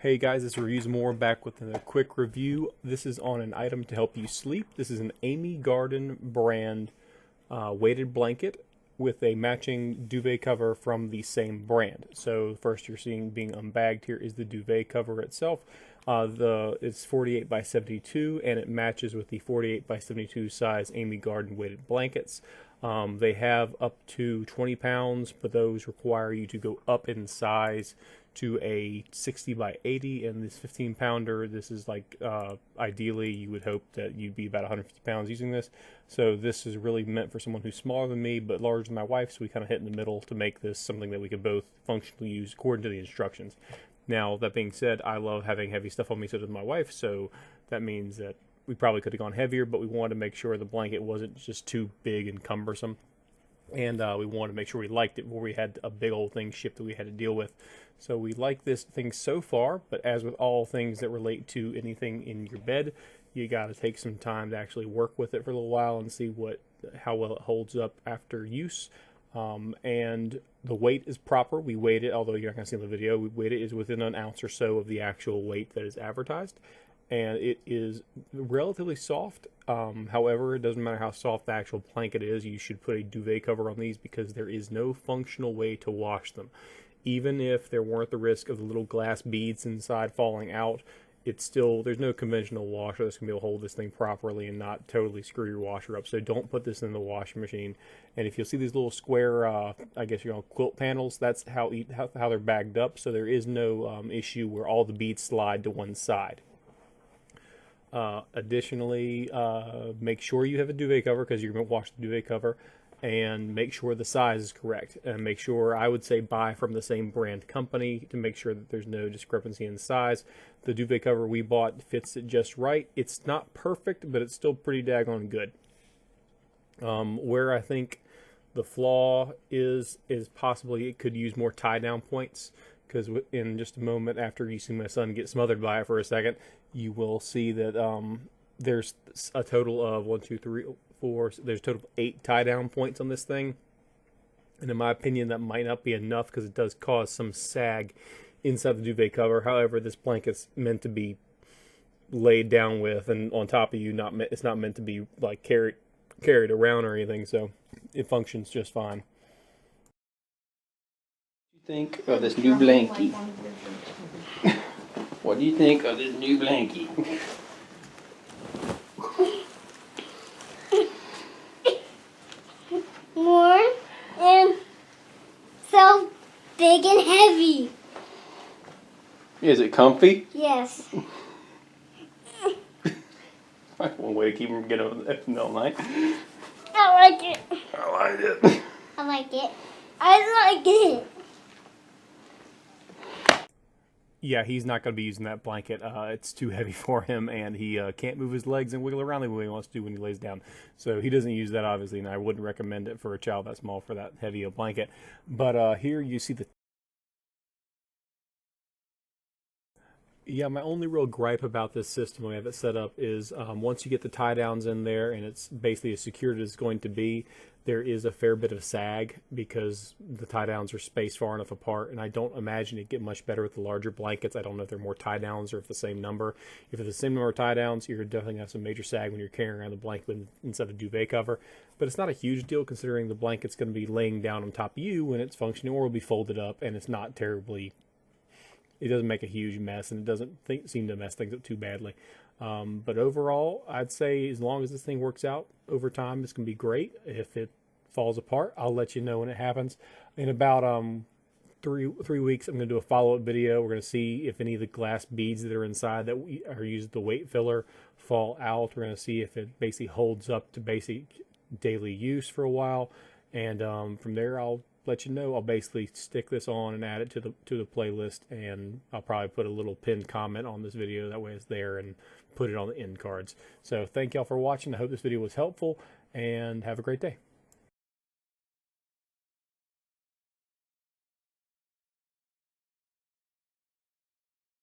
Hey guys, it's Reviews More back with a quick review. This is on an item to help you sleep. This is an Amy Garden brand weighted blanket with a matching duvet cover from the same brand. So first you're seeing being unbagged here is the duvet cover itself. It's 48 by 72 and it matches with the 48 by 72 size Amy Garden weighted blankets. They have up to 20 pounds, but those require you to go up in size to a 60 by 80, and this 15-pounder, this is like, ideally you would hope that you'd be about 150 pounds using this. So this is really meant for someone who's smaller than me, but larger than my wife, so we kind of hit in the middle to make this something that we could both functionally use according to the instructions. Now, that being said, I love having heavy stuff on me, so does my wife, so that means that we probably could have gone heavier, but we wanted to make sure the blanket wasn't just too big and cumbersome. And we wanted to make sure we liked it before we had a big old thing shipped that we had to deal with. So we like this thing so far, but as with all things that relate to anything in your bed, you got to take some time to actually work with it for a little while and see how well it holds up after use. And the weight is proper. We weighed it, although you're not going to see in the video. We weighed it is within an ounce or so of the actual weight that is advertised. And it is relatively soft. However, it doesn't matter how soft the actual blanket is, you should put a duvet cover on these because there is no functional way to wash them. Even if there weren't the risk of the little glass beads inside falling out, there's no conventional washer that's going to be able to hold this thing properly and not totally screw your washer up. So don't put this in the washing machine. And if you'll see these little square, I guess quilt panels, that's how they're bagged up. So there is no issue where all the beads slide to one side. Additionally, make sure you have a duvet cover because you're going to wash the duvet cover, and make sure the size is correct, and make sure, I would say, buy from the same brand company to make sure that there's no discrepancy in size. The duvet cover we bought fits it just right. It's not perfect, but it's still pretty daggone good. Where I think the flaw is possibly it could use more tie down points, because in just a moment after you see my son get smothered by it for a second, you will see that there's a total of 1, 2, 3, 4. There's a total of 8 tie-down points on this thing, and in my opinion, that might not be enough because it does cause some sag inside the duvet cover. However, this blanket's meant to be laid down with and on top of you. It's not meant to be like carried around or anything, so it functions just fine. What do you think of this new blankie? What do you think of this new blankie? More and so big and heavy. Is it comfy? Yes. One way to keep him getting up in the night. I like it. I like it. I like it. I like it. Yeah, he's not going to be using that blanket. It's too heavy for him, and he can't move his legs and wiggle around the way he wants to when he lays down. So he doesn't use that, obviously, and I wouldn't recommend it for a child that small for that heavy a blanket. But here you see the... Yeah, my only real gripe about this system, when we have it set up, is once you get the tie downs in there and it's basically as secured as it's going to be, there is a fair bit of sag because the tie downs are spaced far enough apart, and I don't imagine it'd get much better with the larger blankets. I don't know if they're more tie downs or if the same number. If it's the same number of tie downs, you're definitely going to have some major sag when you're carrying around the blanket inside the duvet cover. But it's not a huge deal considering the blanket's going to be laying down on top of you when it's functioning, or will be folded up, and it's not terribly... It doesn't make a huge mess, and it doesn't seem to mess things up too badly. But overall, I'd say as long as this thing works out over time, it's going to be great. If it falls apart, I'll let you know when it happens. In about 3 weeks, I'm going to do a follow-up video. We're going to see if any of the glass beads that are inside that we are used the weight filler fall out. We're going to see if it basically holds up to basic daily use for a while, and from there, I'll let you know. I'll basically stick this on and add it to the playlist, and I'll probably put a little pinned comment on this video, that way it's there, and put it on the end cards. So thank y'all for watching. I hope this video was helpful, and have a great day.